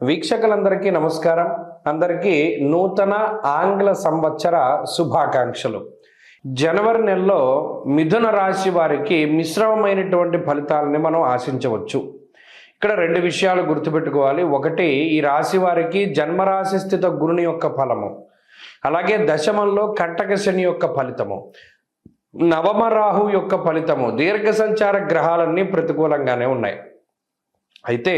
వీక్షకులందరికీ నమస్కారం. అందరికీ నూతన ఆంగ్ల సంవత్సర శుభాకాంక్షలు. జనవరి నెలలో మిథున రాశి వారికి మిశ్రమమైనటువంటి ఫలితాలని మనం ఆశించవచ్చు. ఇక్కడ రెండు విషయాలు గుర్తుపెట్టుకోవాలి. ఒకటి, ఈ రాశి వారికి జన్మరాశి స్థిత గురుని యొక్క ఫలము, అలాగే దశమంలో కంటక శని యొక్క ఫలితము, నవమ రాహు యొక్క ఫలితము, దీర్ఘ సంచార గ్రహాలన్నీ ప్రతికూలంగానే ఉన్నాయి. అయితే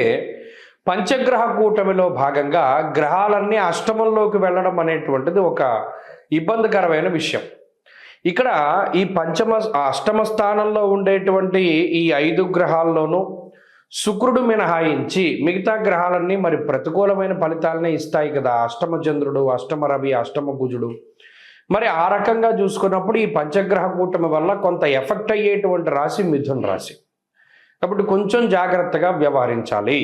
పంచగ్రహ కూటమిలో భాగంగా గ్రహాలన్నీ అష్టమంలోకి వెళ్ళడం అనేటువంటిది ఒక ఇబ్బందికరమైన విషయం. ఇక్కడ ఈ అష్టమ స్థానంలో ఉండేటువంటి ఈ 5 గ్రహాల్లోనూ శుక్రుడు మినహాయించి మిగతా గ్రహాలన్నీ మరి ప్రతికూలమైన ఫలితాలనే ఇస్తాయి కదా. అష్టమ చంద్రుడు, అష్టమ రవి, అష్టమ కుజుడు. మరి ఆ రకంగా చూసుకున్నప్పుడు ఈ పంచగ్రహ కూటమి వల్ల కొంత ఎఫెక్ట్ అయ్యేటువంటి రాశి మిథున రాశి. కాబట్టి కొంచెం జాగ్రత్తగా వ్యవహరించాలి.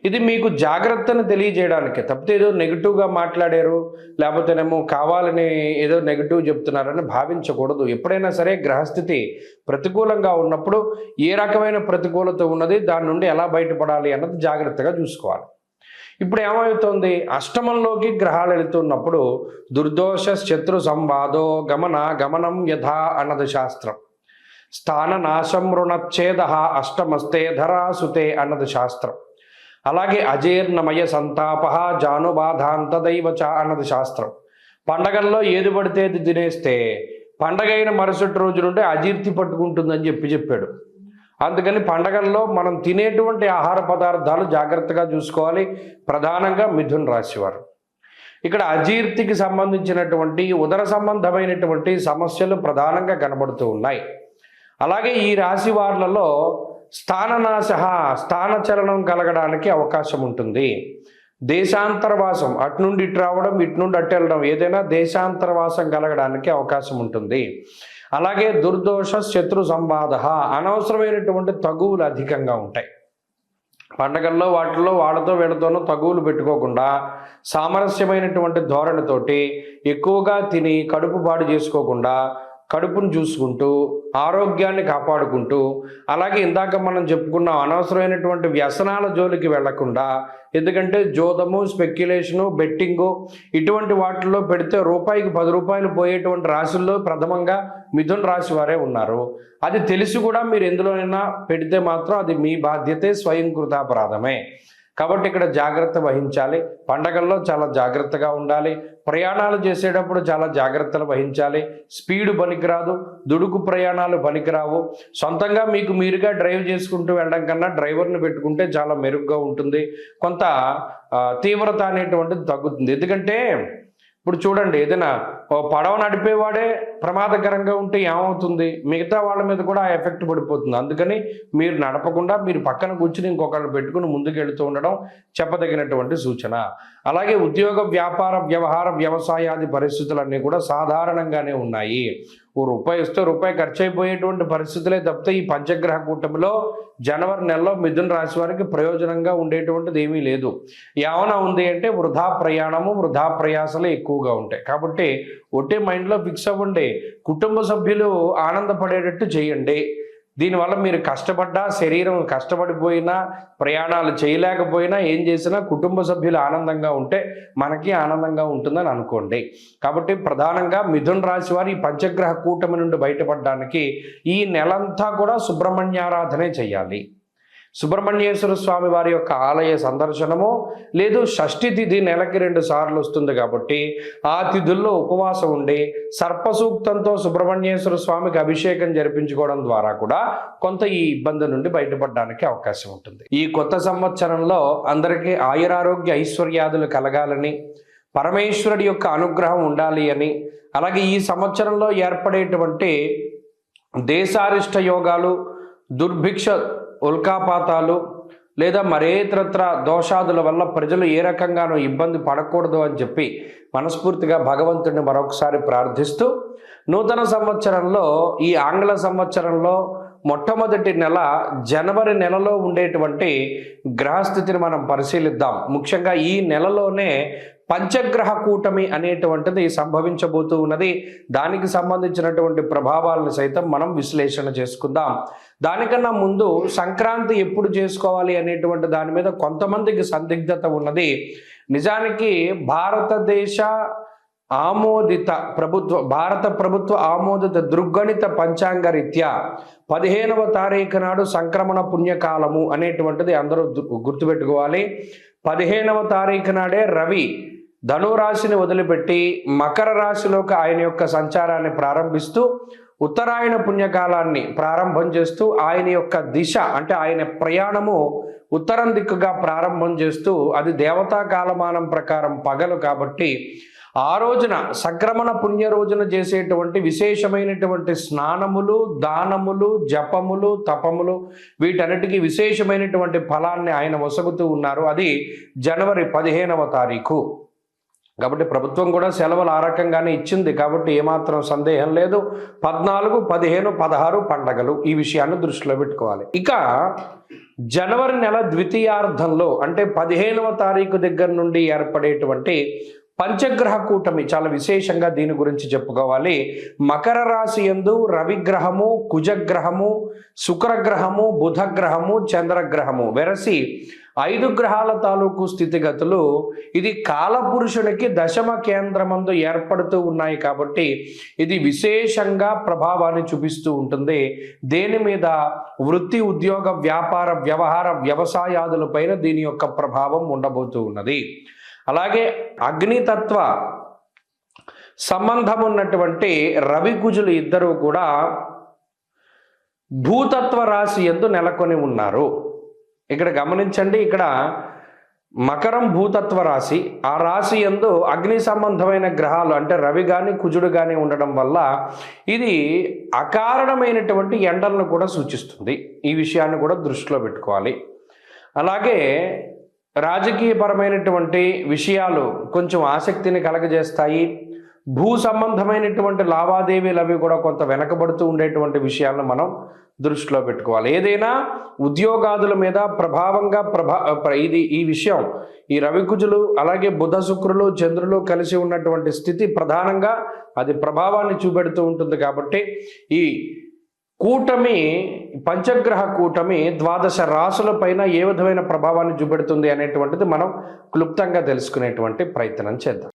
ఇది మీకు జాగ్రత్తను తెలియజేయడానికి తప్పితే ఏదో నెగిటివ్గా మాట్లాడారు, లేకపోతేనేమో కావాలని ఏదో నెగిటివ్ చెప్తున్నారని భావించకూడదు. ఎప్పుడైనా సరే గ్రహస్థితి ప్రతికూలంగా ఉన్నప్పుడు ఏ రకమైన ప్రతికూలత ఉన్నది, దాని నుండి ఎలా బయటపడాలి అన్నది జాగ్రత్తగా చూసుకోవాలి. ఇప్పుడు ఏమవుతుంది, అష్టమంలోకి గ్రహాలు వెళుతున్నప్పుడు దుర్దోష శత్రు సంవాదో గమనం యథా అన్నది శాస్త్రం. స్థాన నాశం రుణచ్ఛేద అష్టమస్తే ధరాసుతే అన్నది శాస్త్రం. అలాగే అజీర్ణమయ సంతాప జానుబాధాంత దైవచ అన్నది శాస్త్రం. పండగల్లో ఏది పడితే అది తినేస్తే పండగైన మరుసటి రోజు నుండి అజీర్తి పట్టుకుంటుందని చెప్పాడు. అందుకని పండగల్లో మనం తినేటువంటి ఆహార పదార్థాలు జాగ్రత్తగా చూసుకోవాలి. ప్రధానంగా మిథున రాశి వారు ఇక్కడ అజీర్తికి సంబంధించినటువంటి ఉదర సంబంధమైనటువంటి సమస్యలు ప్రధానంగా కనబడుతూ ఉన్నాయి. అలాగే ఈ రాశి వారులలో స్థానచలనం కలగడానికి అవకాశం ఉంటుంది. దేశాంతరవాసం, అటు నుండి ఇటు రావడం, ఇటు నుండి అటు వెళ్ళడం, ఏదైనా దేశాంతరవాసం కలగడానికి అవకాశం ఉంటుంది. అలాగే దుర్దోష శత్రు సంబాధ, అనవసరమైనటువంటి తగువులు అధికంగా ఉంటాయి. పండగల్లో వాటిల్లో వాళ్ళతో వీళ్ళతోనూ తగువులు పెట్టుకోకుండా సామరస్యమైనటువంటి ధోరణితోటి ఎక్కువగా తిని కడుపు పాడు చేసుకోకుండా కడుపును చూసుకుంటూ ఆరోగ్యాన్ని కాపాడుకుంటూ, అలాగే ఇందాక మనం చెప్పుకున్న అనవసరమైనటువంటి వ్యసనాల జోలికి వెళ్లకుండా, ఎందుకంటే జోదము, స్పెక్యులేషను, బెట్టింగు ఇటువంటి వాటిల్లో పెడితే రూపాయికి 10 రూపాయలు పోయేటువంటి రాశుల్లో ప్రథమంగా మిథున రాశి వారే ఉన్నారు. అది తెలిసి కూడా మీరు ఎందులోనైనా పెడితే మాత్రం అది మీ బాధ్యతే, స్వయంకృతాపరాధమే. కాబట్టి ఇక్కడ జాగ్రత్త వహించాలి. పండగల్లో చాలా జాగ్రత్తగా ఉండాలి. ప్రయాణాలు చేసేటప్పుడు చాలా జాగ్రత్తలు వహించాలి. స్పీడు పనికిరాదు, దుడుకు ప్రయాణాలు పనికిరావు. సొంతంగా మీకు మీరుగా డ్రైవ్ చేసుకుంటూ వెళ్ళడం కన్నా డ్రైవర్ని పెట్టుకుంటే చాలా మెరుగ్గా ఉంటుంది. కొంత తీవ్రత అనేటువంటిది తగ్గుతుంది. ఎందుకంటే ఇప్పుడు చూడండి, ఏదైనా పడవ నడిపేవాడే ప్రమాదకరంగా ఉంటే ఏమవుతుంది, మిగతా వాళ్ళ మీద కూడా ఆ ఎఫెక్ట్ పడిపోతుంది. అందుకని మీరు నడపకుండా మీరు పక్కన కూర్చుని ఇంకొకళ్ళు పెట్టుకుని ముందుకు వెళుతూ ఉండడం చెప్పదగినటువంటి సూచన. అలాగే ఉద్యోగ, వ్యాపార, వ్యవహార, వ్యవసాయాది పరిస్థితులన్నీ కూడా సాధారణంగానే ఉన్నాయి. రూపాయి ఇస్తే రూపాయి ఖర్చు అయిపోయేటువంటి పరిస్థితులే తప్పితే ఈ పంచగ్రహ కూటమిలో జనవరి నెలలో మిథున రాశి వారికి ప్రయోజనంగా ఉండేటువంటిది ఏమీ లేదు. ఏమైనా ఉంది అంటే వృధా ప్రయాణము, వృధా ప్రయాసలు ఎక్కువగా ఉంటాయి. కాబట్టి ఒకటే మైండ్లో ఫిక్స్ అవ్వండి, కుటుంబ సభ్యులు ఆనందపడేటట్టు చేయండి. దీనివల్ల మీరు కష్టపడ్డా, శరీరం కష్టపడిపోయినా, ప్రయాణాలు చేయలేకపోయినా, ఏం చేసినా కుటుంబ సభ్యులు ఆనందంగా ఉంటే మనకి ఆనందంగా ఉంటుందని అనుకోండి. కాబట్టి ప్రధానంగా మిథున రాశి వారు ఈ పంచగ్రహ కూటమి నుండి బయటపడడానికి ఈ నెలంతా కూడా సుబ్రహ్మణ్యారాధనే చేయాలి. సుబ్రహ్మణ్యేశ్వర స్వామి వారి యొక్క ఆలయ సందర్శనము, లేదు షష్ఠి తిథి నెలకి 2 సార్లు వస్తుంది కాబట్టి ఆ తిథుల్లో ఉపవాసం ఉండి సర్పసూక్తంతో సుబ్రహ్మణ్యేశ్వర స్వామికి అభిషేకం జరిపించుకోవడం ద్వారా కూడా కొంత ఈ ఇబ్బంది నుండి బయటపడడానికి అవకాశం ఉంటుంది. ఈ కొత్త సంవత్సరంలో అందరికీ ఆయురారోగ్య ఐశ్వర్యాదులు కలగాలని, పరమేశ్వరుడి యొక్క అనుగ్రహం ఉండాలి అని, అలాగే ఈ సంవత్సరంలో ఏర్పడేటువంటి దేశారిష్ట యోగాలు, దుర్భిక్ష, ఉల్కాపాతాలు లేదా మరేతరత్ర దోషాదుల వల్ల ప్రజలు ఏ రకంగానూ ఇబ్బంది పడకూడదు అని చెప్పి మనస్ఫూర్తిగా భగవంతుడిని మరొకసారి ప్రార్థిస్తూ, నూతన సంవత్సరంలో ఈ ఆంగ్ల సంవత్సరంలో మొట్టమొదటి నెల జనవరి నెలలో ఉండేటువంటి గ్రహస్థితిని మనం పరిశీలిద్దాం. ముఖ్యంగా ఈ నెలలోనే పంచగ్రహ కూటమి అనేటువంటిది సంభవించబోతూ ఉన్నది. దానికి సంబంధించినటువంటి ప్రభావాలను సైతం మనం విశ్లేషణ చేసుకుందాం. దానికన్నా ముందు సంక్రాంతి ఎప్పుడు చేసుకోవాలి అనేటువంటి దాని మీద కొంతమందికి సందిగ్ధత ఉన్నది. నిజానికి భారత ప్రభుత్వ ఆమోదిత దృగ్గణిత పంచాంగ రీత్యా 15వ తారీఖు నాడు సంక్రమణ పుణ్యకాలము అనేటువంటిది అందరూ గుర్తుపెట్టుకోవాలి. 15వ తారీఖు నాడే రవి ధనురాశిని వదిలిపెట్టి మకర రాశిలోకి ఆయన యొక్క సంచారాన్ని ప్రారంభిస్తూ ఉత్తరాయణ పుణ్యకాలాన్ని ప్రారంభం చేస్తూ ఆయన యొక్క దిశ అంటే ఆయన ప్రయాణము ఉత్తరం దిక్కుగా ప్రారంభం చేస్తూ అది దేవతా కాలమానం ప్రకారం పగలు కాబట్టి ఆ రోజున సంక్రమణ పుణ్య రోజున చేసేటువంటి విశేషమైనటువంటి స్నానములు, దానములు, జపములు, తపములు వీటన్నిటికీ విశేషమైనటువంటి ఫలాన్ని ఆయన వసగుతూ ఉన్నారు. అది జనవరి 15వ తారీఖు కాబట్టి ప్రభుత్వం కూడా సెలవులు ఆ రకంగానే ఇచ్చింది కాబట్టి ఏమాత్రం సందేహం లేదు. 14, 15, 16 పండగలు ఈ విషయాన్ని దృష్టిలో పెట్టుకోవాలి. ఇక జనవరి నెల ద్వితీయార్థంలో అంటే 15వ తారీఖు దగ్గర నుండి ఏర్పడేటువంటి పంచగ్రహ కూటమి చాలా విశేషంగా దీని గురించి చెప్పుకోవాలి. మకర రాశి యందు రవిగ్రహము, కుజగ్రహము, శుక్రగ్రహము, బుధగ్రహము, చంద్రగ్రహము వెరసి 5 గ్రహాల తాలూకు స్థితిగతులు ఇది కాలపురుషునికి దశమ కేంద్రమందు ఏర్పడుతూ ఉన్నాయి కాబట్టి ఇది విశేషంగా ప్రభావాన్ని చూపిస్తూ ఉంటుంది. దేని మీద? వృత్తి, ఉద్యోగ, వ్యాపార, వ్యవహార, వ్యవసాయాదులపైన దీని యొక్క ప్రభావం ఉండబోతూ ఉన్నది. అలాగే అగ్నితత్వ సంబంధం ఉన్నటువంటి రవి కుజులు ఇద్దరూ కూడా భూతత్వ రాశి యందు నెలకొని ఉన్నారు. ఇక్కడ గమనించండి, ఇక్కడ మకరం భూతత్వ రాశి, ఆ రాశి యందు అగ్ని సంబంధమైన గ్రహాలు అంటే రవి కానీ కుజుడు కానీ ఉండడం వల్ల ఇది అకారణమైనటువంటి ఎండలను కూడా సూచిస్తుంది. ఈ విషయాన్ని కూడా దృష్టిలో పెట్టుకోవాలి. అలాగే రాజకీయపరమైనటువంటి విషయాలు కొంచెం ఆసక్తిని కలగజేస్తాయి. భూ సంబంధమైనటువంటి లావాదేవీలు అవి కూడా కొంత వెనకబడుతూ ఉండేటువంటి విషయాలను మనం దృష్టిలో పెట్టుకోవాలి. ఏదైనా ఉద్యోగాదుల మీద ప్రభావంగా ఈ విషయం ఈ రవికుజులు అలాగే బుధ, శుక్రులు, చంద్రులు కలిసి ఉన్నటువంటి స్థితి ప్రధానంగా అది ప్రభావాన్ని చూపెడుతూ ఉంటుంది. కాబట్టి ఈ కూటమి పంచగ్రహ కూటమి 12 రాశుల పైన ఏ విధమైన ప్రభావాన్ని చూపెడుతుంది అనేటువంటిది మనం క్లుప్తంగా తెలుసుకునేటువంటి ప్రయత్నం చేద్దాం.